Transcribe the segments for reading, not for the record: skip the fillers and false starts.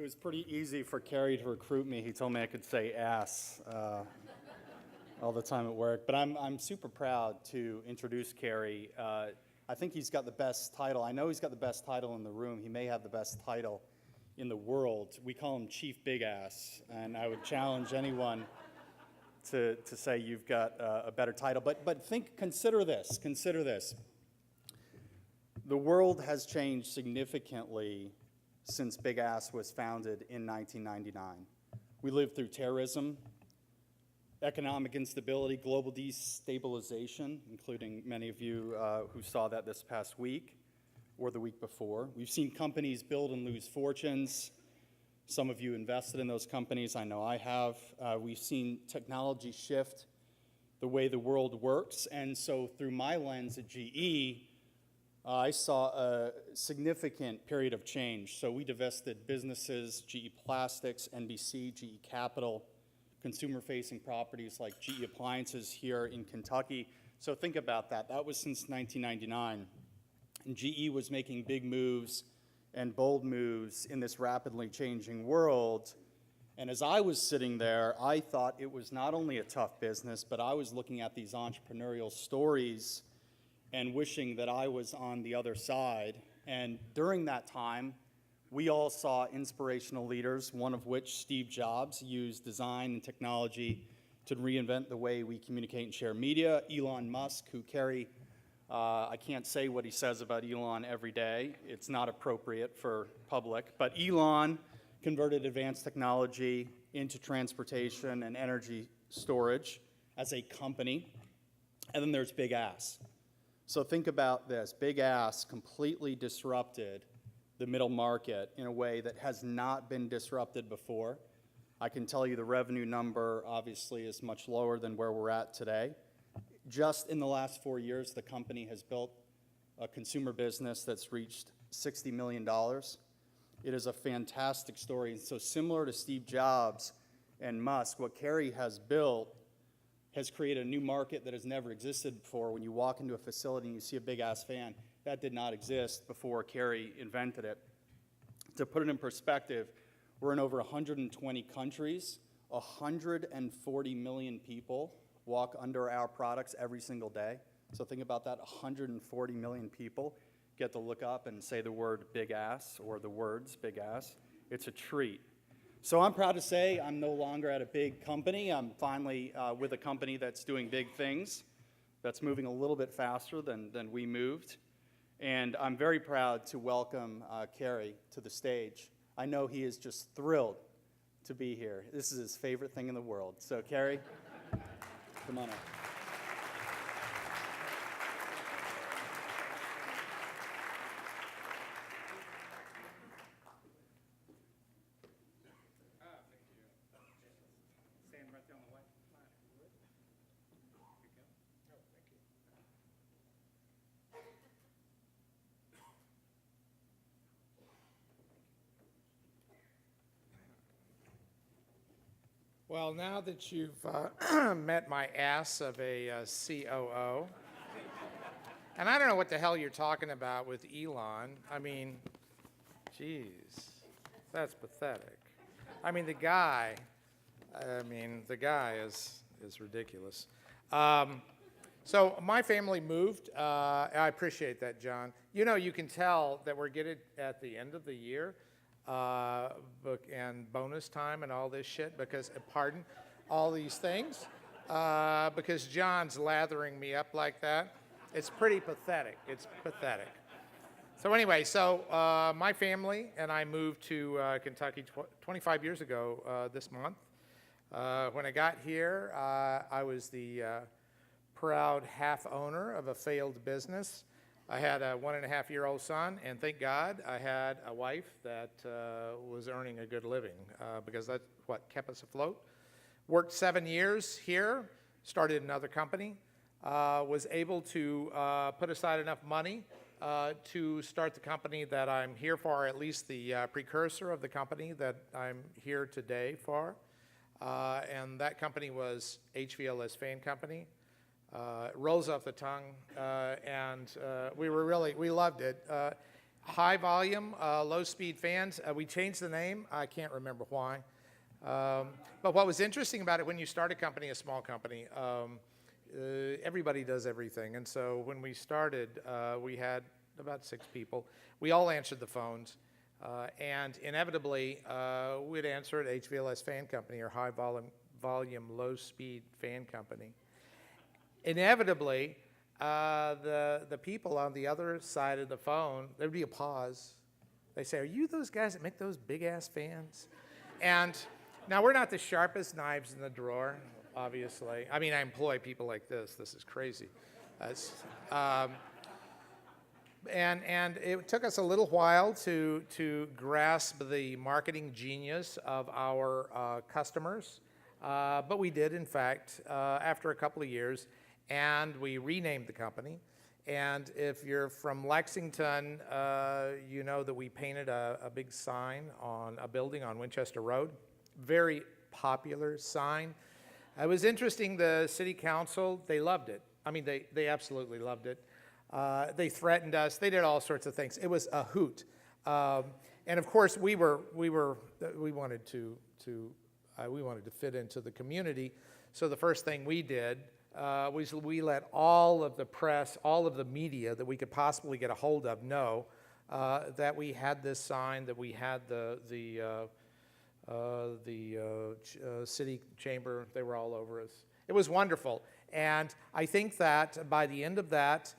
It was pretty easy for Carey to recruit me. He told me I could say ass all the time at work. But I'm super proud to introduce Carey. I think he's got the best title. I know he's got the best title in the room. He may have the best title in the world. We call him Chief Big Ass, and I would challenge anyone to say you've got a better title. But consider this. The world has changed significantly since Big Ass was founded in 1999. We lived through terrorism, economic instability, global destabilization, including many of you who saw that this past week or the week before. We've seen companies build and lose fortunes. Some of you invested in those companies. I know I have. We've seen technology shift the way the world works. And so through my lens at GE, I saw a significant period of change. So we divested businesses, GE Plastics, NBC, GE Capital, consumer-facing properties like GE Appliances here in Kentucky. So think about that. That was since 1999. And GE was making big moves and bold moves in this rapidly changing world. And as I was sitting there, I thought it was not only a tough business, but I was looking at these entrepreneurial stories and wishing that I was on the other side. And during that time, we all saw inspirational leaders, one of which, Steve Jobs, used design and technology to reinvent the way we communicate and share media. Elon Musk, who Carey, I can't say what he says about Elon every day. It's not appropriate for public. But Elon converted advanced technology into transportation and energy storage as a company. And then there's Big Ass. So think about this. Big Ass completely disrupted the middle market in a way that has not been disrupted before. I can tell you the revenue number obviously is much lower than where we're at today. Just in the last 4 years, the company has built a consumer business that's reached $60 million. It is a fantastic story. And so similar to Steve Jobs and Musk, what Carey has built has created a new market that has never existed before. When you walk into a facility and you see a Big Ass fan, that did not exist before Carey invented it. To put it in perspective, we're in over 120 countries. 140 million people walk under our products every single day. So think about that, 140 million people get to look up and say the word Big Ass or the words Big Ass. It's a treat. So I'm proud to say I'm no longer at a big company. I'm finally with a company that's doing big things, that's moving a little bit faster than we moved. And I'm very proud to welcome Carey to the stage. I know he is just thrilled to be here. This is his favorite thing in the world. So Carey, come on up. Well, now that you've met my ass of a COO, and I don't know what the hell you're talking about with Elon. I mean, geez, that's pathetic. I mean, the guy is ridiculous. So my family moved. I appreciate that, John. You know, you can tell that we're getting at the end of the year. And bonus time and all this shit because, pardon, all these things, because John's lathering me up like that. It's pretty pathetic. It's pathetic. So anyway, my family and I moved to Kentucky 25 years ago this month. When I got here, I was the proud half owner of a failed business. I had a 1.5-year-old son, and thank God I had a wife that was earning a good living because that's what kept us afloat. Worked 7 years here, started another company, was able to put aside enough money to start the company that I'm here for, at least the precursor of the company that I'm here today for. And that company was HVLS Fan Company. It rolls off the tongue, and we loved it. high volume, low speed fans. We changed the name. I can't remember why. But what was interesting about it, when you start a company, a small company, everybody does everything. And so when we started, we had about 6 people. We all answered the phones. And inevitably, we'd answer at HVLS Fan Company or High Volume Low Speed Fan Company. Inevitably, the people on the other side of the phone, there'd be a pause. They say, "Are you those guys that make those big-ass fans?" And now, we're not the sharpest knives in the drawer, obviously. I mean, I employ people like this. This is crazy. And it took us a little while to grasp the marketing genius of our customers. But we did, in fact, after a couple of years. And we renamed the company. And if you're from Lexington, you know that we painted a big sign on a building on Winchester Road. Very popular sign. It was interesting, the city council, they loved it. I mean, they absolutely loved it. They threatened us. They did all sorts of things. It was a hoot. And of course, we wanted to fit into the community. So the first thing we did was we let all of the press, all of the media that we could possibly get a hold of know that we had this sign, that we had the city chamber. They were all over us. It was wonderful. And I think that by the end of that,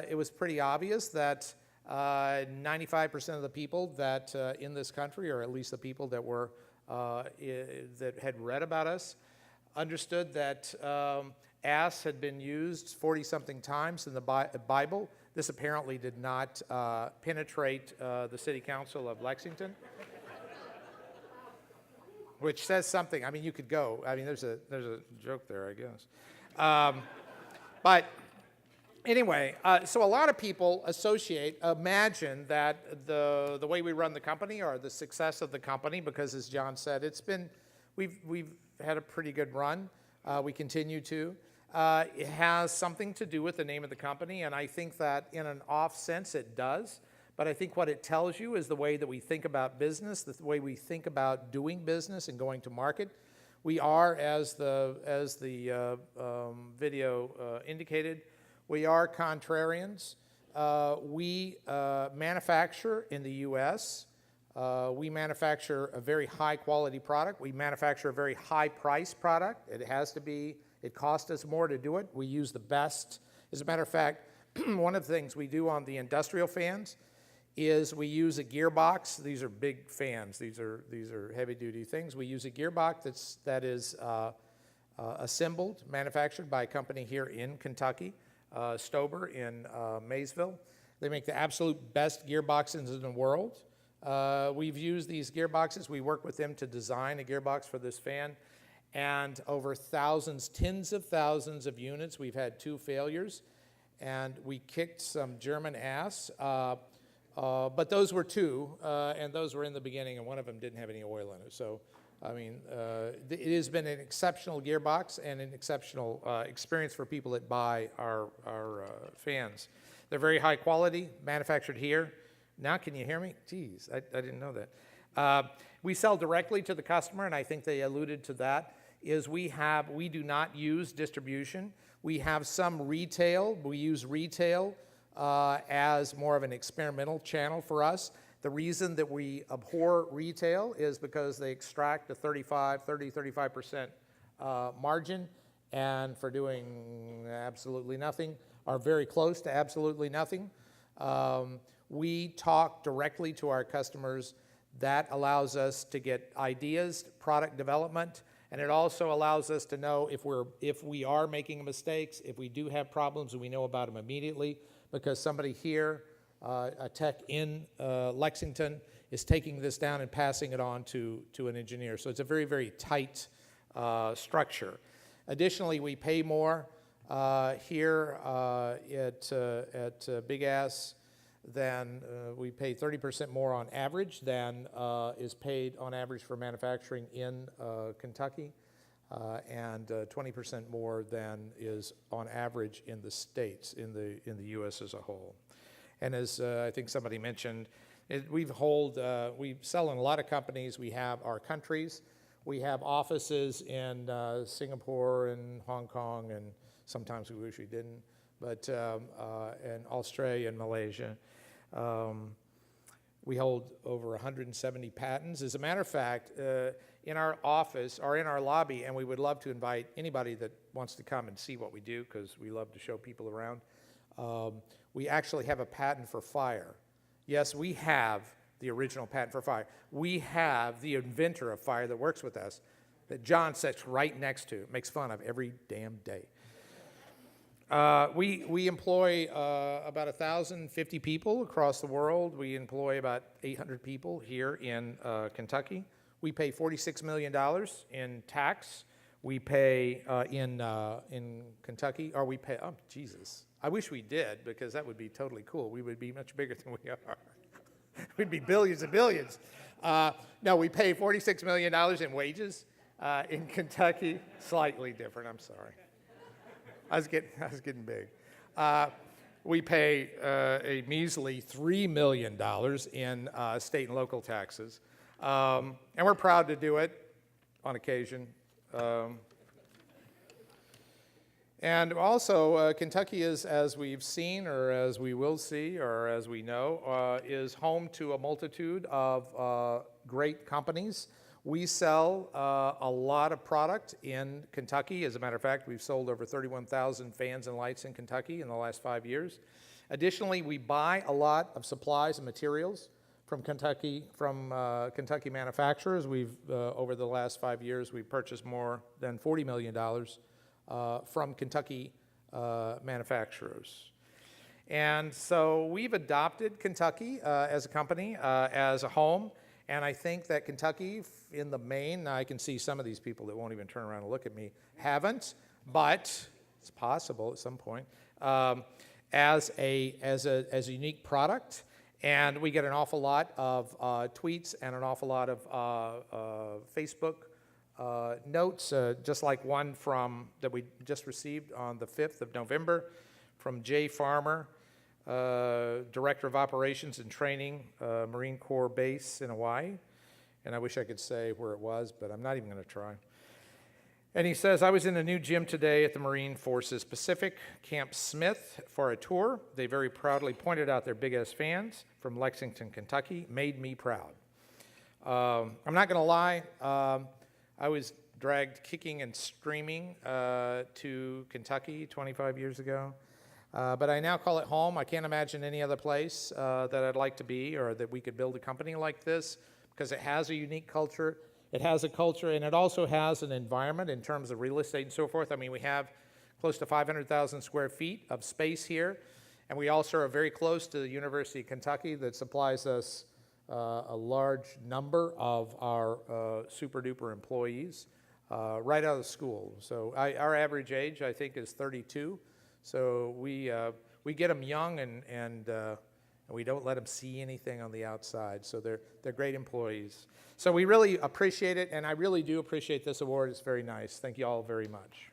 it was pretty obvious that 95% of the people that in this country, or at least the people that were that had read about us, understood that ass had been used 40-something times in the Bible. This apparently did not penetrate the city council of Lexington, which says something. I mean, you could go. I mean, there's a joke there, I guess. But anyway, so a lot of people imagine that the way we run the company or the success of the company, because as John said, we've had a pretty good run. We continue to. It has something to do with the name of the company, and I think that in an off sense it does. But I think what it tells you is the way that we think about business, the way we think about doing business and going to market. We are, as the video indicated, we are contrarians. We manufacture in the U.S. We manufacture a very high-quality product. We manufacture a very high-priced product. It has to be. It costs us more to do it. We use the best. As a matter of fact, one of the things we do on the industrial fans is we use a gearbox. These are big fans. These are heavy-duty things. We use a gearbox that is assembled, manufactured by a company here in Kentucky, Stober in Maysville. They make the absolute best gearboxes in the world. We've used these gearboxes. We work with them to design a gearbox for this fan. And over thousands, tens of thousands of units, we've had 2 failures. And we kicked some German ass. But those were 2, and those were in the beginning, and one of them didn't have any oil in it. So, I mean, it has been an exceptional gearbox and an exceptional experience for people that buy our fans. They're very high quality, manufactured here. Now, can you hear me? Geez, I didn't know that. We sell directly to the customer, and I think they alluded to that, is we do not use distribution. We have some retail. We use retail as more of an experimental channel for us. The reason that we abhor retail is because they extract a 35% margin, and for doing absolutely nothing, or very close to absolutely nothing. We talk directly to our customers. That allows us to get ideas, product development, and it also allows us to know if we are making mistakes, if we do have problems, and we know about them immediately, because somebody here, a tech in Lexington, is taking this down and passing it on to an engineer. So it's a very, very tight structure. Additionally, we pay more here at Big Ass than we pay 30% more on average than is paid on average for manufacturing in Kentucky, and 20% more than is on average in the states, in the U.S. as a whole. And as I think somebody mentioned, we sell in a lot of companies. We have our countries. We have offices in Singapore and Hong Kong, and sometimes we wish we didn't, but in Australia and Malaysia. We hold over 170 patents. As a matter of fact, in our office or in our lobby, and we would love to invite anybody that wants to come and see what we do, because we love to show people around. We actually have a patent for fire. Yes, we have the original patent for fire. We have the inventor of fire that works with us, that John sits right next to, makes fun of every damn day. We employ about 1,050 people across the world. We employ about 800 people here in Kentucky. We pay $46 million in tax. We pay in Kentucky, or we pay, oh, Jesus. I wish we did, because that would be totally cool. We would be much bigger than we are. We'd be billions and billions. No, we pay $46 million in wages in Kentucky. Slightly different, I'm sorry. I was getting big. We pay a measly $3 million in state and local taxes. And we're proud to do it on occasion. And also, Kentucky is, as we've seen, or as we will see, or as we know, is home to a multitude of great companies. We sell a lot of product in Kentucky. As a matter of fact, we've sold over 31,000 fans and lights in Kentucky in the last 5 years. Additionally, we buy a lot of supplies and materials from Kentucky manufacturers. We've, over the last 5 years, we've purchased more than $40 million from Kentucky manufacturers. And so we've adopted Kentucky as a company, as a home, and I think that Kentucky, in the main, I can see some of these people that won't even turn around and look at me, haven't, but it's possible at some point, as a unique product. And we get an awful lot of tweets and an awful lot of Facebook notes, just like one that we just received on the 5th of November from Jay Farmer, Director of Operations and Training, Marine Corps Base in Hawaii. And I wish I could say where it was, but I'm not even going to try. And he says, I was in a new gym today at the Marine Forces Pacific, Camp Smith, for a tour. They very proudly pointed out their big-ass fans from Lexington, Kentucky. Made me proud. I'm not going to lie. I was dragged kicking and screaming to Kentucky 25 years ago. But I now call it home. I can't imagine any other place that I'd like to be, or that we could build a company like this, because it has a unique culture. It has a culture, and it also has an environment in terms of real estate and so forth. I mean, we have close to 500,000 square feet of space here, and we also are very close to the University of Kentucky that supplies us a large number of our super-duper employees right out of school. So our average age, I think, is 32. So we get them young, and we don't let them see anything on the outside. So they're great employees. So we really appreciate it, and I really do appreciate this award. It's very nice. Thank you all very much.